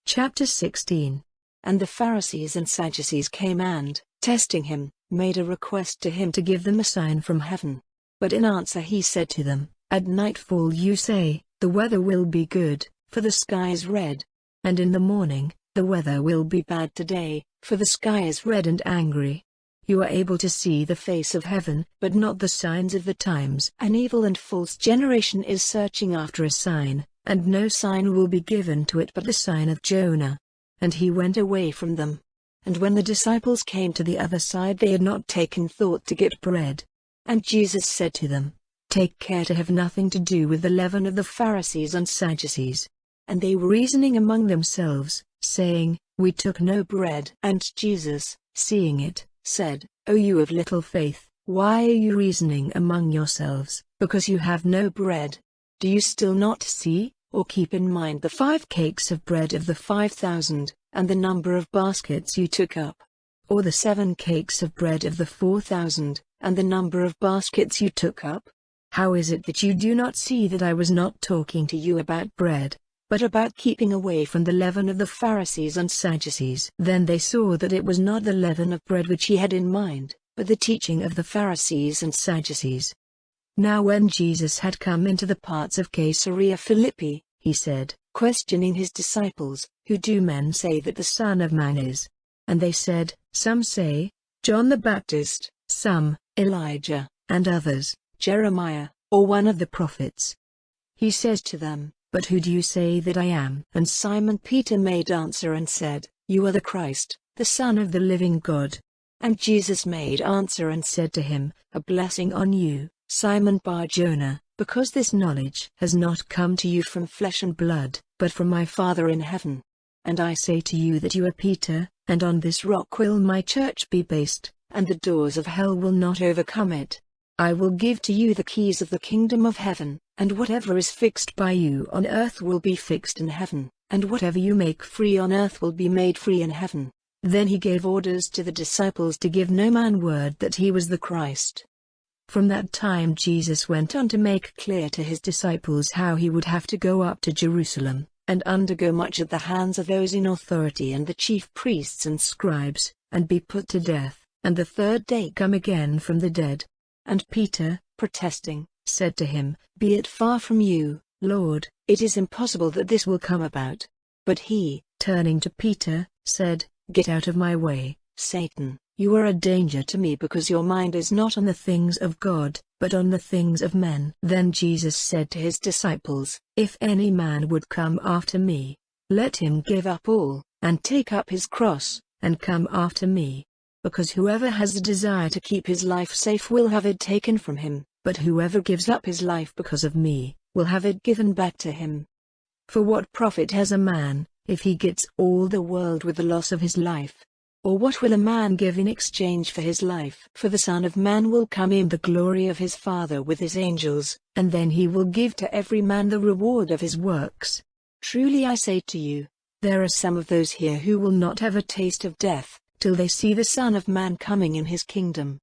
Chapter 16. And the Pharisees and Sadducees came and, testing him, made a request to him to give them a sign from heaven. But in answer he said to them, At nightfall you say, the weather will be good, for the sky is red. And in the morning, the weather will be bad today, for the sky is red and angry. You are able to see the face of heaven, but not the signs of the times. An evil and false generation is searching after a sign, and no sign will be given to it but the sign of Jonah. And he went away from them. And when the disciples came to the other side they had not taken thought to get bread. And Jesus said to them, Take care to have nothing to do with the leaven of the Pharisees and Sadducees. And they were reasoning among themselves, saying, We took no bread. And Jesus, seeing it, said, O you of little faith, why are you reasoning among yourselves, because you have no bread? Do you still not see, or keep in mind the 5 cakes of bread of the 5,000, and the number of baskets you took up? Or the 7 cakes of bread of the 4,000, and the number of baskets you took up? How is it that you do not see that I was not talking to you about bread, but about keeping away from the leaven of the Pharisees and Sadducees? Then they saw that it was not the leaven of bread which he had in mind, but the teaching of the Pharisees and Sadducees. Now when Jesus had come into the parts of Caesarea Philippi, he said, questioning his disciples, Who do men say that the Son of Man is? And they said, Some say, John the Baptist, some, Elijah, and others, Jeremiah, or one of the prophets. He says to them, But who do you say that I am? And Simon Peter made answer and said, You are the Christ, the Son of the living God. And Jesus made answer and said to him, A blessing on you, Simon Bar-jonah, because this knowledge has not come to you from flesh and blood, but from my Father in heaven. And I say to you that you are Peter, and on this rock will my church be based, and the doors of hell will not overcome it. I will give to you the keys of the kingdom of heaven, and whatever is fixed by you on earth will be fixed in heaven, and whatever you make free on earth will be made free in heaven. Then he gave orders to the disciples to give no man word that he was the Christ. From that time Jesus went on to make clear to his disciples how he would have to go up to Jerusalem, and undergo much at the hands of those in authority and the chief priests and scribes, and be put to death, and the 3rd day come again from the dead. And Peter, protesting, said to him, Be it far from you, Lord, it is impossible that this will come about. But he, turning to Peter, said, Get out of my way, Satan. You are a danger to me because your mind is not on the things of God, but on the things of men. Then Jesus said to his disciples, If any man would come after me, let him give up all, and take up his cross, and come after me. Because whoever has a desire to keep his life safe will have it taken from him, but whoever gives up his life because of me, will have it given back to him. For what profit has a man, if he gets all the world with the loss of his life? Or what will a man give in exchange for his life? For the Son of Man will come in the glory of his Father with his angels, and then he will give to every man the reward of his works. Truly I say to you, there are some of those here who will not have a taste of death, till they see the Son of Man coming in his kingdom.